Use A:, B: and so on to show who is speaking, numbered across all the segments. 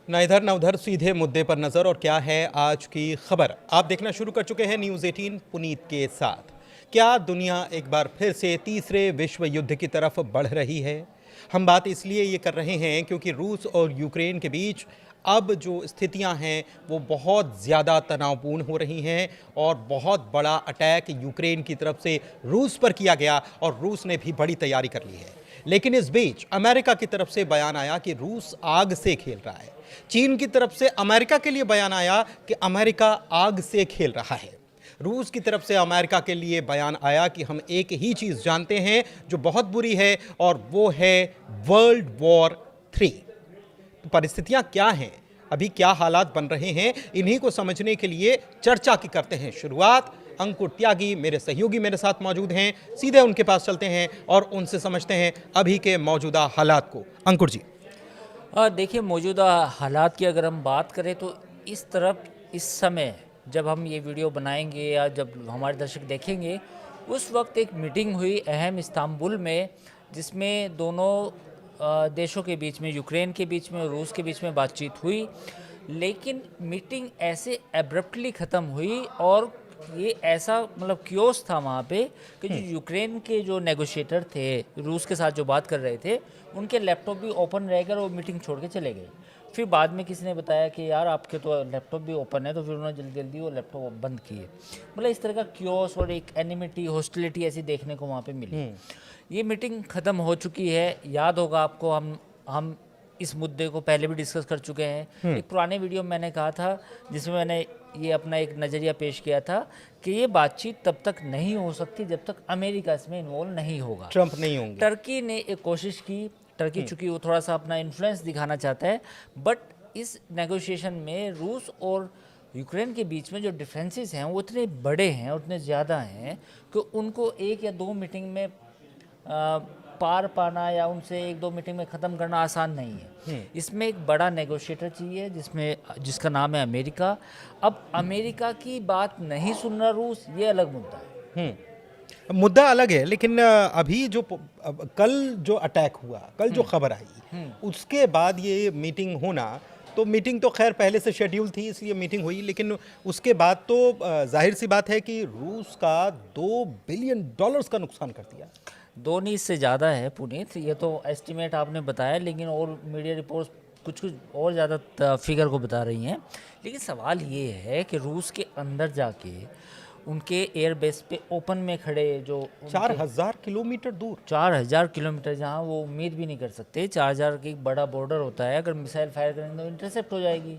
A: ना इधर ना उधर, सीधे मुद्दे पर नजर। और क्या है आज की खबर, आप देखना शुरू कर चुके हैं न्यूज़ 18 पुनीत के साथ। क्या दुनिया एक बार फिर से तीसरे विश्व युद्ध की तरफ बढ़ रही है? हम बात इसलिए ये कर रहे हैं क्योंकि रूस और यूक्रेन के बीच अब जो स्थितियां हैं वो बहुत ज़्यादा तनावपूर्ण हो रही हैं और बहुत बड़ा अटैक यूक्रेन की तरफ से रूस पर किया गया और रूस ने भी बड़ी तैयारी कर ली है। लेकिन इस बीच अमेरिका की तरफ से बयान आया कि रूस आग से खेल रहा है। चीन की तरफ से अमेरिका के लिए बयान आया कि अमेरिका आग से खेल रहा है। रूस की तरफ से अमेरिका के लिए बयान आया कि हम एक ही चीज़ जानते हैं जो बहुत बुरी है और वो है वर्ल्ड वॉर 3। तो परिस्थितियां क्या हैं, अभी क्या हालात बन रहे हैं, इन्हीं को समझने के लिए चर्चा की करते हैं शुरुआत। अंकुर त्यागी मेरे सहयोगी मेरे साथ मौजूद हैं, सीधे उनके पास चलते हैं और उनसे समझते हैं अभी के मौजूदा हालात को। अंकुर जी।
B: देखिए, मौजूदा हालात की अगर हम बात करें तो इस तरफ इस समय जब हम ये वीडियो बनाएंगे या जब हमारे दर्शक देखेंगे, उस वक्त एक मीटिंग हुई अहम इस्तांबुल में, जिसमें दोनों देशों के बीच में, यूक्रेन के बीच में और रूस के बीच में बातचीत हुई। लेकिन मीटिंग ऐसे एब्रप्टली ख़त्म हुई और ये ऐसा मतलब क्योस था वहाँ पे कि जो यूक्रेन के जो नेगोशिएटर थे, रूस के साथ जो बात कर रहे थे, उनके लैपटॉप भी ओपन रह गए और वो मीटिंग छोड़ के चले गए। फिर बाद में किसी ने बताया कि यार आपके तो लैपटॉप भी ओपन है, तो फिर उन्होंने जल्दी जल्दी वो लैपटॉप बंद किए। मतलब इस तरह का क्योस और एक एनिमिटी, हॉस्टिलिटी ऐसी देखने को वहाँ पे मिली। ये मीटिंग ख़त्म हो चुकी है। याद होगा आपको, हम इस मुद्दे को पहले भी डिस्कस कर चुके हैं। एक पुराने वीडियो में मैंने कहा था, जिसमें मैंने ये अपना एक नज़रिया पेश किया था कि ये बातचीत तब तक नहीं हो सकती जब तक अमेरिका इसमें इन्वॉल्व नहीं होगा,
A: ट्रंप नहीं होंगे।
B: टर्की ने एक कोशिश की। टर्की चूँकि वो थोड़ा सा अपना इन्फ्लुएंस दिखाना चाहता है, बट इस नेगोशिएशन में रूस और यूक्रेन के बीच में जो डिफरेंसेस हैं वो इतने बड़े हैं, उतने ज़्यादा हैं कि उनको एक या दो मीटिंग में पार पाना या उनसे एक दो मीटिंग में ख़त्म करना आसान नहीं है। इसमें एक बड़ा नेगोशिएटर चाहिए जिसका नाम है अमेरिका। अब अमेरिका की बात नहीं सुन रहा रूस, ये अलग मुद्दा है।
A: मुद्दा अलग है, लेकिन अभी जो कल जो अटैक हुआ, कल जो खबर आई, उसके बाद ये मीटिंग होना, तो मीटिंग तो खैर पहले से शेड्यूल थी इसलिए मीटिंग हुई, लेकिन उसके बाद तो जाहिर सी बात है कि रूस का $2 बिलियन का नुकसान कर दिया।
B: दो नहीं, इससे ज़्यादा है पुनीत। ये तो एस्टिमेट आपने बताया, लेकिन और मीडिया रिपोर्ट्स कुछ कुछ और ज़्यादा फिगर को बता रही हैं। लेकिन सवाल ये है कि रूस के अंदर जाके उनके एयरबेस पे ओपन में खड़े जो
A: 4000 किलोमीटर दूर,
B: 4000 किलोमीटर, जहाँ वो उम्मीद भी नहीं कर सकते। 4000 की बड़ा बॉर्डर होता है, अगर मिसाइल फायर करेंगे तो इंटरसेप्ट हो जाएगी,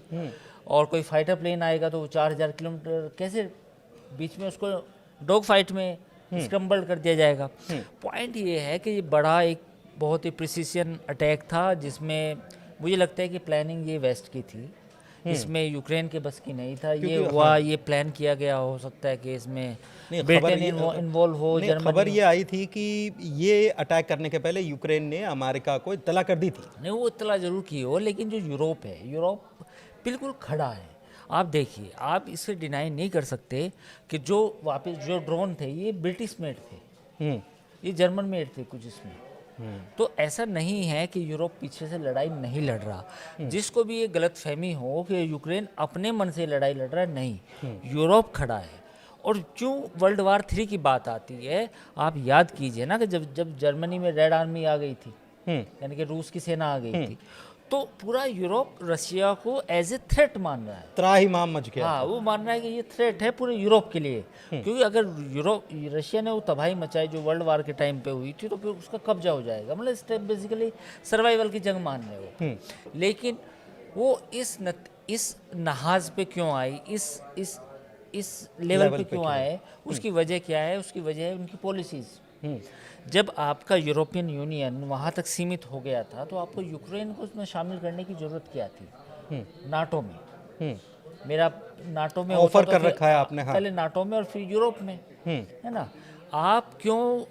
B: और कोई फाइटर प्लेन आएगा तो 4000 किलोमीटर कैसे बीच में उसको डॉग फाइट में स्क्रम्बल कर दिया जाएगा। पॉइंट ये है कि ये बड़ा एक बहुत ही प्रिसीशन अटैक था, जिसमें मुझे लगता है कि प्लानिंग ये वेस्ट की थी, इसमें यूक्रेन के बस की नहीं था। ये हुआ, ये प्लान किया गया, हो सकता है कि इसमें ब्रिटेन इन्वॉल्व हो, जर्मनी।
A: खबर ये आई थी कि ये अटैक करने के पहले यूक्रेन ने अमेरिका को इत्तला कर दी थी।
B: नहीं, वो इत्तला जरूर की हो, लेकिन जो यूरोप है, यूरोप बिल्कुल खड़ा है। आप देखिए, आप इसे डिनाई नहीं कर सकते कि जो वापस जो ड्रोन थे ये ब्रिटिश मेड थे, ये जर्मन मेड थे कुछ इसमें। तो ऐसा नहीं है कि यूरोप पीछे से लड़ाई नहीं लड़ रहा। जिसको भी ये गलत फहमी हो कि यूक्रेन अपने मन से लड़ाई लड़ रहा है, नहीं, यूरोप खड़ा है। और क्यों वर्ल्ड वार 3 की बात आती है, आप याद कीजिए ना कि जब जर्मनी में रेड आर्मी आ गई थी, यानी कि रूस की सेना आ गई थी, तो पूरा यूरोप रशिया को एज ए थ्रेट मान रहा है।
A: त्राहिमाम मच गया।
B: हाँ, वो मान रहा है कि ये थ्रेट है पूरे यूरोप के लिए, क्योंकि अगर रशिया ने वो तबाही मचाई जो वर्ल्ड वार के टाइम पे हुई थी, तो फिर उसका कब्जा हो जाएगा। मतलब स्टेप बेसिकली सर्वाइवल की जंग मान रहे वो। लेकिन वो इस नहाज पे क्यों आई, इस लेवल पे क्यों आए, उसकी वजह क्या है? उसकी वजह है उनकी पॉलिसीज़। जब आपका यूरोपियन यूनियन वहाँ तक सीमित हो गया था, तो आपको यूक्रेन को उसमें शामिल करने की ज़रूरत क्या थी? नाटो में। मेरा नाटो में
A: ऑफर
B: तो
A: कर रखा है आपने। हाँ।
B: पहले नाटो में और फिर यूरोप में, है ना? आप क्यों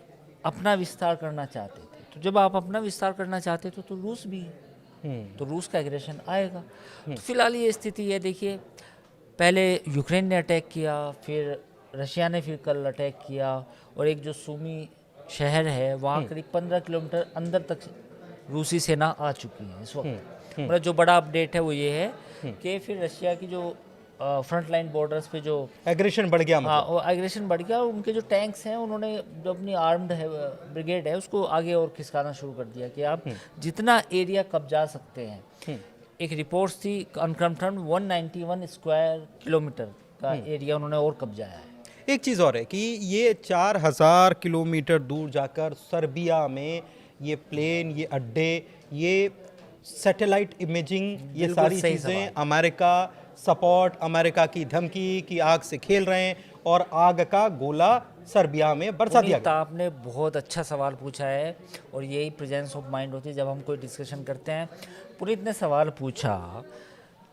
B: अपना विस्तार करना चाहते थे? तो जब आप अपना विस्तार करना चाहते थे तो रूस भी है, तो रूस का एग्रेशन आएगा। तो फिलहाल ये स्थिति है। देखिए, पहले यूक्रेन ने अटैक किया, फिर रशिया ने फिर कल अटैक किया, और एक जो सूमी शहर है वहाँ करीब 15 किलोमीटर अंदर तक रूसी सेना आ चुकी है इस वक्त। मतलब जो बड़ा अपडेट है वो ये है कि फिर रशिया की जो फ्रंट लाइन बॉर्डर्स पे जो
A: एग्रेशन बढ़ गया
B: हाँ
A: मतलब।
B: वो एग्रेशन बढ़ गया, उनके जो टैंक्स हैं उन्होंने जो अपनी आर्म्ड है ब्रिगेड है उसको आगे और खिसकाना शुरू कर दिया कि आप जितना एरिया कब्जा सकते हैं। एक रिपोर्ट थी अनकन्फर्म्ड 191 स्क्वायर किलोमीटर का एरिया उन्होंने और कब्जाया है।
A: एक चीज़ और है कि ये 4000 किलोमीटर दूर जाकर सर्बिया में ये प्लेन, ये अड्डे, ये सैटेलाइट इमेजिंग, ये
B: बिल्कुल
A: सारी
B: सही
A: चीज़ें
B: सवाल।
A: अमेरिका सपोर्ट, अमेरिका की धमकी की आग से खेल रहे हैं और आग का गोला सर्बिया में बरसा दिया
B: पुनीत,
A: गया।
B: आपने बहुत अच्छा सवाल पूछा है और यही प्रेजेंस ऑफ माइंड होती है जब हम कोई डिस्कशन करते हैं। पुनीत ने सवाल पूछा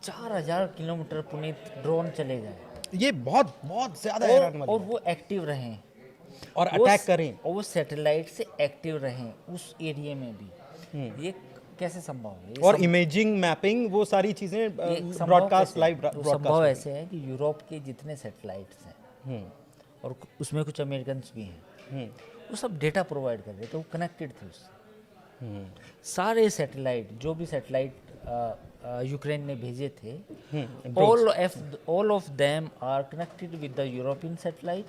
B: 4000 किलोमीटर पुनीत ड्रोन चले जाए
A: ये बहुत बहुत ज़्यादा हैरान
B: और
A: वाली
B: वो एक्टिव रहें
A: और
B: वो
A: अटैक करें।
B: और वो सैटेलाइट से एक्टिव रहें उस एरिया में भी, ये कैसे संभव है?
A: और इमेजिंग, मैपिंग, वो सारी चीज़ें
B: ये संभव
A: ब्रॉडकास्ट,
B: कैसे
A: लाइव
B: है? वो संभव
A: ब्रॉडकास्ट।
B: ऐसे है कि यूरोप के जितने सैटेलाइट्स हैं और उसमें कुछ अमेरिकन भी हैं, वो सब डेटा प्रोवाइड कर रहे थे, वो कनेक्टेड थे उससे। सारे सैटेलाइट, जो भी सैटेलाइट यूक्रेन ने भेजे थे, all of them are connected with the European satellite,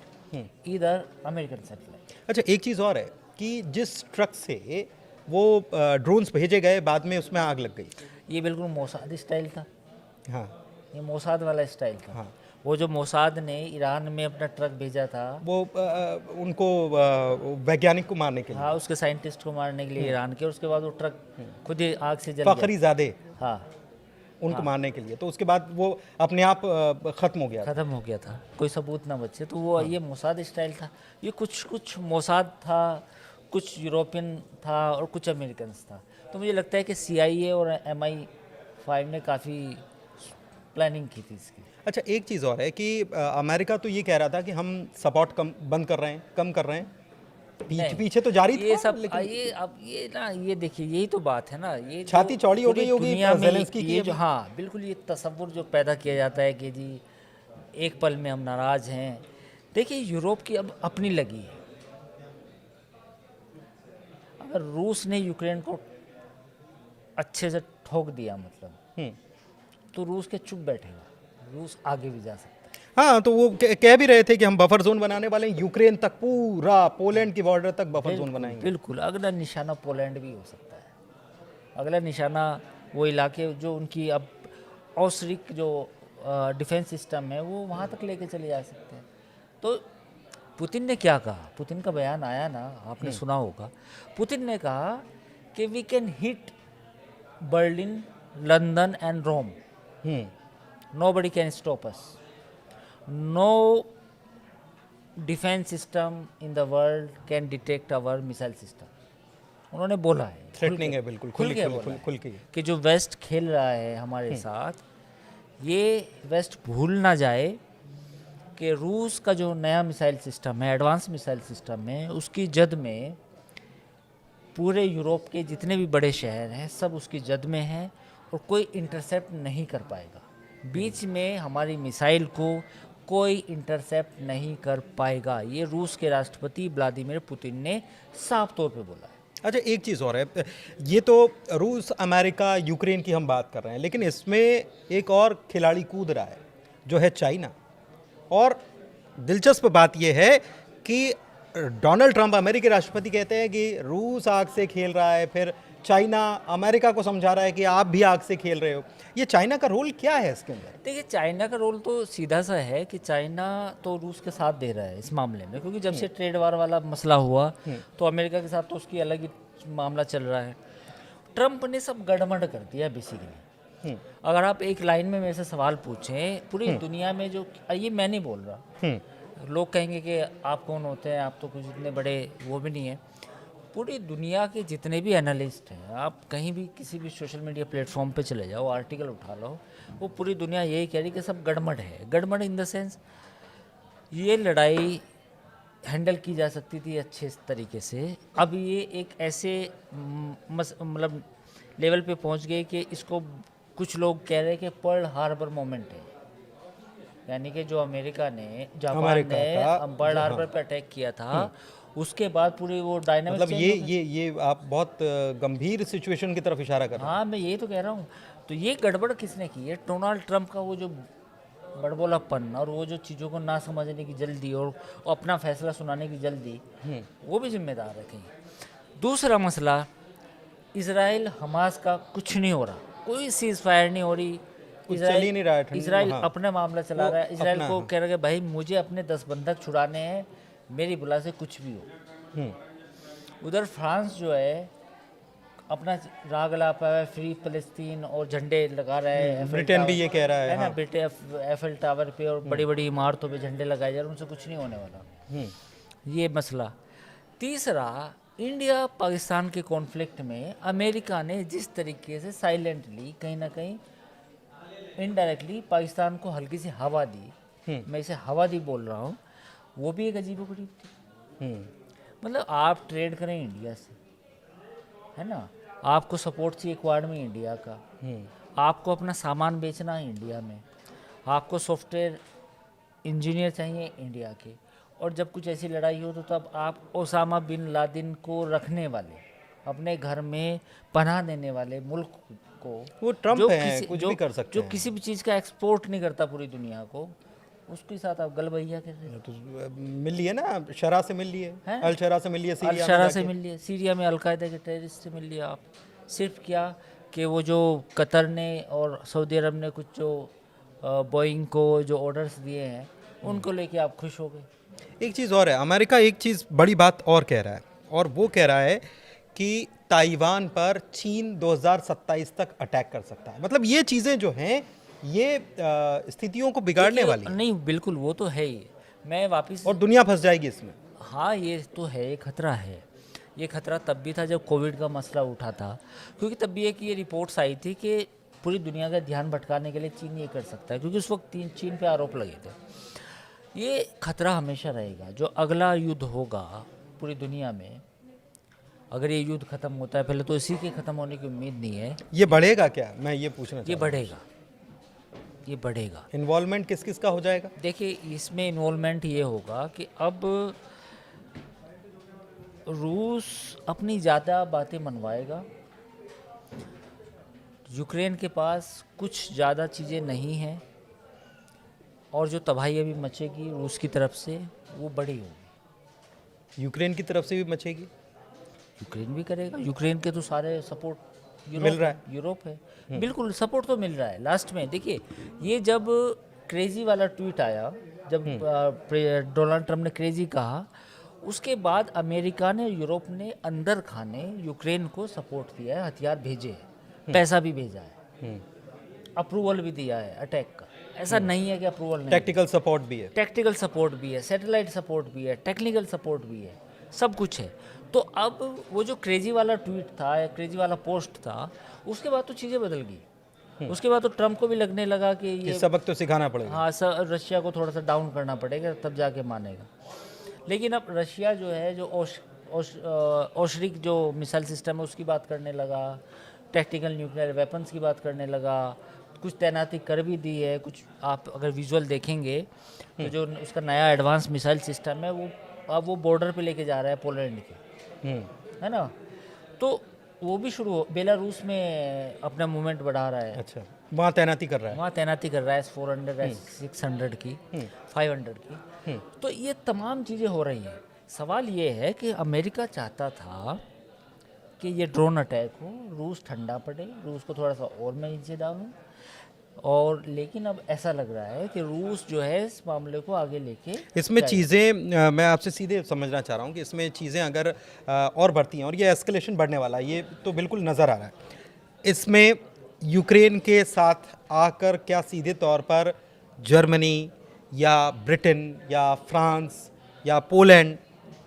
B: इधर अमेरिकन सैटेलाइट।
A: अच्छा, एक चीज़ और है कि जिस ट्रक से वो ड्रोन्स भेजे गए, बाद में उसमें आग लग गई।
B: ये बिल्कुल मोसाद स्टाइल था,
A: हाँ
B: ये मोसाद वाला स्टाइल था।
A: हाँ।
B: वो जो मोसाद ने ईरान में अपना ट्रक भेजा था,
A: वो उनको वैज्ञानिक को मारने के लिए,
B: हाँ उसके साइंटिस्ट को मारने के लिए ईरान के, और उसके बाद वो ट्रक खुद ही आग से जल गया।
A: फखरीजादे,
B: हाँ
A: उनको मारने के लिए, तो उसके बाद वो अपने आप ख़त्म हो गया।
B: ख़त्म हो गया था, कोई सबूत ना बचे। तो वो ये मोसाद स्टाइल था, ये कुछ मोसाद था, कुछ यूरोपियन था और कुछ अमेरिकन्स था। तो मुझे लगता है कि CIA और MI5 ने काफ़ी प्लानिंग की थी इसकी।
A: अच्छा, एक चीज़ और है कि अमेरिका तो ये कह रहा था कि हम सपोर्ट बंद कर रहे हैं, कम कर रहे हैं,
B: नहीं,
A: पीछे तो जारी
B: ये
A: था,
B: सब
A: लेकिन
B: ये अब ये ना, ये देखिए यही तो बात है ना, ये जो
A: छाती चौड़ी हो
B: पूरी
A: गई होगी
B: दुनिया में
A: ज़ेलेंस्की की
B: ये जो,
A: अभी।
B: हाँ बिल्कुल, ये तसव्वुर जो पैदा किया जाता है कि जी एक पल में हम नाराज़ हैं। देखिए यूरोप की अब अपनी लगी है। अगर रूस ने यूक्रेन को अच्छे से ठोक दिया मतलब, तो रूस के चुप बैठेगा, रूस आगे भी जा सकता है।
A: हाँ, तो वो कह भी रहे थे कि हम बफर जोन बनाने वाले हैं, यूक्रेन तक, पूरा पोलैंड की बॉर्डर तक बफर जोन बनाएंगे।
B: बिल्कुल, अगला निशाना पोलैंड भी हो सकता है। अगला निशाना वो इलाके जो उनकी अब औसरिक जो डिफेंस सिस्टम है वो वहाँ तक लेके चले जा सकते हैं। तो पुतिन ने क्या कहा, पुतिन का बयान आया ना, आपने सुना होगा। पुतिन ने कहा कि we can hit Berlin, London and Rome, nobody can stop us, no defence system in the world can detect our missile system. उन्होंने बोला है,
A: थ्रेटनिंग है, बिल्कुल
B: खुल के बोला है
A: खुल के।
B: कि जो वेस्ट खेल रहा है हमारे साथ, ये वेस्ट भूल ना जाए कि रूस का जो नया मिसाइल सिस्टम है, एडवांस मिसाइल सिस्टम है, उसकी जद में पूरे यूरोप के जितने भी बड़े शहर हैं सब उसकी जद में हैं और कोई इंटरसेप्ट नहीं कर पाएगा। बीच में हमारी मिसाइल को कोई इंटरसेप्ट नहीं कर पाएगा। ये रूस के राष्ट्रपति व्लादिमीर पुतिन ने साफ तौर पे बोला है।
A: अच्छा, एक चीज़ और है, ये तो रूस, अमेरिका, यूक्रेन की हम बात कर रहे हैं, लेकिन इसमें एक और खिलाड़ी कूद रहा है जो है चाइना। और दिलचस्प बात यह है कि डोनाल्ड ट्रंप, अमेरिकी राष्ट्रपति, कहते हैं कि रूस आग से खेल रहा है, फिर चाइना अमेरिका को समझा रहा है कि आप भी आग से खेल रहे हो। ये चाइना का रोल क्या है इसके अंदर?
B: देखिए, चाइना का रोल तो सीधा सा है कि चाइना तो रूस के साथ दे रहा है इस मामले में, क्योंकि जब से ट्रेड वार वाला मसला हुआ तो अमेरिका के साथ तो उसकी अलग ही मामला चल रहा है। ट्रंप ने सब गड़बड़ कर दिया बेसिकली। अगर आप एक लाइन में मेरे से सवाल पूछें, पूरी दुनिया में जो, ये मैं नहीं बोल रहा, लोग कहेंगे कि आप कौन होते हैं, आप तो कुछ इतने बड़े वो भी नहीं है। पूरी दुनिया के जितने भी एनालिस्ट हैं, आप कहीं भी किसी भी सोशल मीडिया प्लेटफॉर्म पे चले जाओ, आर्टिकल उठा लो, वो पूरी दुनिया यही कह रही कि सब गड़बड़ है। गड़बड़ इन द सेंस, ये लड़ाई हैंडल की जा सकती थी अच्छे तरीके से, अब ये एक ऐसे मतलब लेवल पे पहुंच गए कि इसको कुछ लोग कह रहे हैं कि पर्ल हार्बर मोमेंट है। यानी कि जो अमेरिका ने, जापान ने पर्ल हार्बर पे अटैक किया था, उसके बाद पूरी वो डायनामिक
A: मतलब ये आप बहुत गंभीर सिचुएशन की तरफ इशारा कर रहे
B: हाँ, मैं यही तो कह रहा हूँ। तो ये गड़बड़ किसने की है? डोनाल्ड ट्रंप का वो जो बड़बोलापन और वो जो चीज़ों को ना समझने की जल्दी और अपना फैसला सुनाने की जल्दी, वो भी जिम्मेदार है कहीं। दूसरा मसला, इसराइल हमास का कुछ नहीं हो रहा, कोई सीज फायर नहीं हो रही।
A: कुछ चल ही नहीं रहा है
B: इसराइल
A: हाँ।
B: अपना मामला चला
A: वो
B: रहा है। इसराइल
A: अपना,
B: को
A: हाँ।
B: कह रहा है कि भाई मुझे अपने 10 बंधक छुड़ाने हैं, मेरी बुला से कुछ भी हो।
A: हम्म।
B: उधर फ्रांस जो है अपना राग अलापा है, फ्री फ़लस्तीन और झंडे लगा रहा है। एफएल
A: ब्रिटेन भी
B: टावर-
A: ये कह रहा है
B: है ना,
A: हाँ।
B: ब्रिटेन एफएल टावर पे और बड़ी बड़ी इमारतों पे झंडे लगाए जा रहे हैं, उनसे कुछ नहीं होने वाला।
A: हम्म।
B: ये मसला। तीसरा, इंडिया पाकिस्तान के कॉन्फ्लिक्ट में अमेरिका ने जिस तरीके से साइलेंटली कहीं ना कहीं इनडायरेक्टली पाकिस्तान को हल्की सी हवा दी, मैं इसे हवा दी बोल रहा हूँ, वो भी एक अजीबोगरीब थी। मतलब आप ट्रेड करें इंडिया से, है ना, आपको सपोर्ट चाहिए क्वाड में इंडिया का, आपको अपना सामान बेचना है इंडिया में, आपको सॉफ्टवेयर इंजीनियर चाहिए इंडिया के, और जब कुछ ऐसी लड़ाई हो तो तब आप ओसामा बिन लादेन को रखने वाले, अपने घर में पनाह देने वाले मुल्क को,
A: वो ट्रम्प है, कुछ भी कर सकते
B: जो
A: हैं।
B: किसी भी चीज़ का एक्सपोर्ट नहीं करता पूरी दुनिया को, उसके साथ आप गलबैया कर रहे हैं।
A: तो मिल लिए ना, शरा से मिल लिए,
B: हैं?
A: अल शरा से मिल लिए,
B: अल
A: सीरिया में
B: शरा से
A: जाके।
B: मिल लिया, सीरिया में अलकायदा के टेररिस्ट से मिल लिया आप। सिर्फ क्या कि वो जो कतर ने और सऊदी अरब ने कुछ जो बोइंग को जो ऑर्डर्स दिए हैं उनको लेके आप खुश हो गए।
A: एक चीज़ और है, अमेरिका एक चीज़ बड़ी बात और कह रहा है, और वो कह रहा है कि ताइवान पर चीन 2027 तक अटैक कर सकता है। मतलब ये चीज़ें जो हैं ये स्थितियों को बिगाड़ने
B: देखिए,
A: वाली हैं
B: नहीं बिल्कुल वो तो है ही। मैं वापस
A: और दुनिया फंस जाएगी इसमें।
B: हाँ, ये तो है, ये खतरा है। ये खतरा तब भी था जब कोविड का मसला उठा था, क्योंकि तब भी एक ये रिपोर्ट्स आई थी कि पूरी दुनिया का ध्यान भटकाने के लिए चीन ये कर सकता है, क्योंकि उस वक्त चीन पे आरोप लगे थे। ये खतरा हमेशा रहेगा। जो अगला युद्ध होगा पूरी दुनिया में, अगर ये युद्ध खत्म होता है, पहले तो इसी के खत्म होने की उम्मीद नहीं है।
A: ये बढ़ेगा क्या, मैं ये पूछना
B: ये
A: चाहता
B: बढ़ेगा, ये बढ़ेगा।
A: हूं। इन्वॉल्वमेंट किस किस का हो जाएगा?
B: देखिए, इसमें इन्वॉल्वमेंट ये होगा कि अब रूस अपनी ज़्यादा बातें मनवाएगा। यूक्रेन के पास कुछ ज़्यादा चीज़ें नहीं हैं, और जो तबाही अभी मचेगी रूस की तरफ से वो बड़ी होगी।
A: यूक्रेन की तरफ से भी मचेगी?
B: यूक्रेन भी करेगा। यूक्रेन के तो सारे सपोर्ट
A: मिल रहा है।
B: यूरोप है। बिल्कुल सपोर्ट तो मिल रहा है। लास्ट में देखिए, ये जब क्रेजी वाला ट्वीट आया, जब डोनाल्ड ट्रंप ने क्रेजी कहा, उसके बाद अमेरिका ने, यूरोप ने अंदर खाने यूक्रेन को सपोर्ट दिया है, हथियार भेजे हैं, पैसा भी भेजा है, अप्रूवल भी दिया है अटैक का। ऐसा नहीं है कि अप्रूवल नहीं।
A: टेक्टिकल सपोर्ट भी है।
B: टेक्टिकल सपोर्ट भी है, सैटेलाइट सपोर्ट भी है, टेक्निकल सपोर्ट भी है, सब कुछ है। तो अब वो जो क्रेजी वाला ट्वीट था या क्रेजी वाला पोस्ट था, उसके बाद तो चीज़ें बदल गई। उसके बाद तो ट्रंप को भी लगने लगा कि ये
A: सबक तो सिखाना पड़ेगा।
B: हाँ, रशिया को थोड़ा सा डाउन करना पड़ेगा, तब जाके मानेगा। लेकिन अब रशिया जो है, जो ओशरिक जो मिसाइल सिस्टम है उसकी बात करने लगा, टैक्टिकल न्यूक्लियर वेपन्स की बात करने लगा, कुछ तैनाती कर भी दी है। कुछ आप अगर विजुअल देखेंगे तो जो उसका नया एडवांस मिसाइल सिस्टम है वो अब वो बॉर्डर पे लेके जा रहा है पोलैंड के, है ना। तो वो भी शुरू हो, बेलारूस में अपना मूवमेंट बढ़ा रहा है।
A: अच्छा, वहाँ तैनाती कर रहा है।
B: वहाँ तैनाती कर रहा है S-400 S-600 की, 500 की। तो ये तमाम चीज़ें हो रही हैं। सवाल ये है कि अमेरिका चाहता था कि ये ड्रोन अटैक हो, रूस ठंडा पड़े, रूस को थोड़ा सा और मैं नीचे डालूं, और लेकिन अब ऐसा लग रहा है कि रूस जो है इस मामले को आगे लेके
A: इसमें चीज़ें मैं आपसे सीधे समझना चाह रहा हूँ कि इसमें चीज़ें अगर और बढ़ती हैं और ये एस्केलेशन बढ़ने वाला है, ये तो बिल्कुल नज़र आ रहा है। इसमें यूक्रेन के साथ आकर क्या सीधे तौर पर जर्मनी या ब्रिटेन या फ्रांस या पोलैंड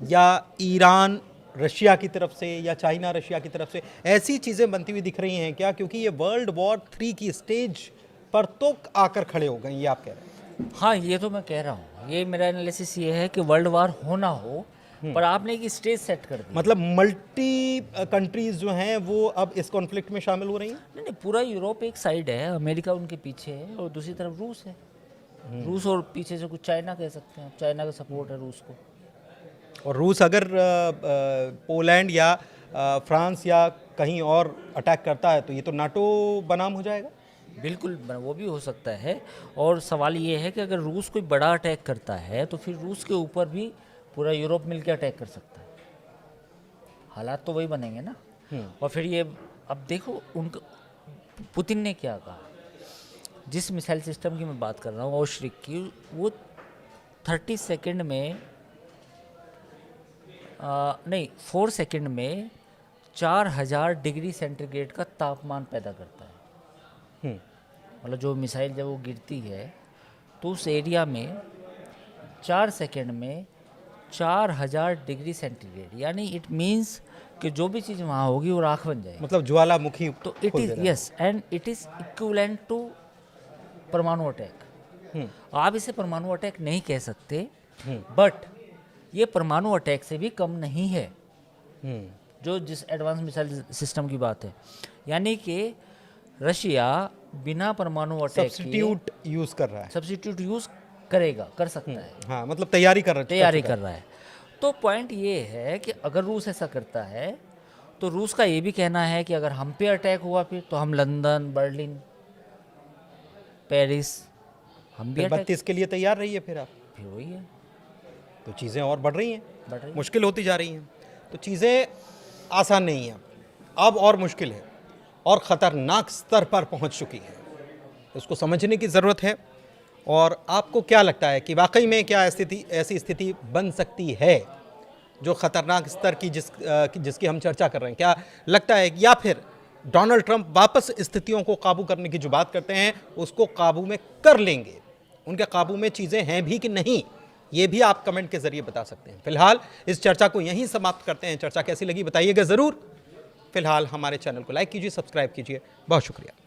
A: या ईरान रशिया की तरफ से या चाइना रशिया की तरफ से ऐसी चीज़ें बनती हुई दिख रही हैं क्या? क्योंकि ये वर्ल्ड वॉर 3 की स्टेज पर तो आकर खड़े हो गए, ये आप कह रहे हैं।
B: हाँ, ये तो मैं कह रहा हूँ। ये मेरा एनालिसिस ये है कि वर्ल्ड वार होना हो, पर आपने एक स्टेज सेट कर दी।
A: मतलब मल्टी कंट्रीज जो हैं वो अब इस कॉन्फ्लिक्ट में शामिल हो रही हैं।
B: नहीं, पूरा यूरोप एक साइड है, अमेरिका उनके पीछे है, और दूसरी तरफ रूस है। रूस और पीछे से कुछ चाइना कह सकते हैं, चाइना का सपोर्ट है रूस को।
A: और रूस अगर पोलैंड या फ्रांस या कहीं और अटैक करता है तो ये तो नाटो बनाम हो जाएगा।
B: बिल्कुल वो भी हो सकता है। और सवाल ये है कि अगर रूस कोई बड़ा अटैक करता है तो फिर रूस के ऊपर भी पूरा यूरोप मिलकर अटैक कर सकता है। हालात तो वही बनेंगे ना। और फिर ये अब देखो उनका पुतिन ने क्या कहा, जिस मिसाइल सिस्टम की मैं बात कर रहा हूँ ओश्रिक की, वो 30 सेकंड में नहीं 4 सेकंड में 4000 डिग्री सेंटीग्रेड का तापमान पैदा करता है। मतलब जो मिसाइल जब वो गिरती है तो उस एरिया में 4 सेकंड में 4000 डिग्री सेंटीग्रेड, यानी इट मीन्स कि जो भी चीज़ वहाँ होगी वो राख बन जाएगी।
A: मतलब ज्वालामुखी
B: तो it is yes and it is equivalent to परमाणु अटैक। आप इसे परमाणु अटैक नहीं कह सकते, बट ये परमाणु अटैक से भी कम नहीं है जो जिस एडवांस मिसाइल सिस्टम की बात है। यानी कि रशिया बिना परमाणु अटैक के
A: सब्स्टिट्यूट यूज कर रहा है।
B: सब्स्टिट्यूट यूज करेगा, कर सकता है।
A: हाँ, मतलब तैयारी कर
B: रहा है। तो पॉइंट ये है कि अगर रूस ऐसा करता है तो रूस का ये भी कहना है कि अगर हम पे अटैक हुआ फिर तो हम लंदन, बर्लिन, पेरिस हम भी अटैक
A: 32 के लिए तैयार रहिए। फिर आप
B: फिर वही है,
A: तो चीज़ें और बढ़ रही हैं,
B: बढ़ रही है।
A: मुश्किल होती जा रही हैं। तो चीज़ें आसान नहीं हैं, अब और मुश्किल है और ख़तरनाक स्तर पर पहुंच चुकी है। उसको समझने की ज़रूरत है। और आपको क्या लगता है कि वाकई में क्या ऐसी स्थिति बन सकती है जो ख़तरनाक स्तर की जिसकी हम चर्चा कर रहे हैं? क्या लगता है, या फिर डोनाल्ड ट्रंप वापस स्थितियों को काबू करने की जो बात करते हैं उसको काबू में कर लेंगे? उनके काबू में चीज़ें हैं भी कि नहीं, ये भी आप कमेंट के ज़रिए बता सकते हैं। फिलहाल इस चर्चा को यहीं समाप्त करते हैं। चर्चा कैसी लगी बताइएगा ज़रूर। फिलहाल हमारे चैनल को लाइक कीजिए, सब्सक्राइब कीजिए। बहुत शुक्रिया।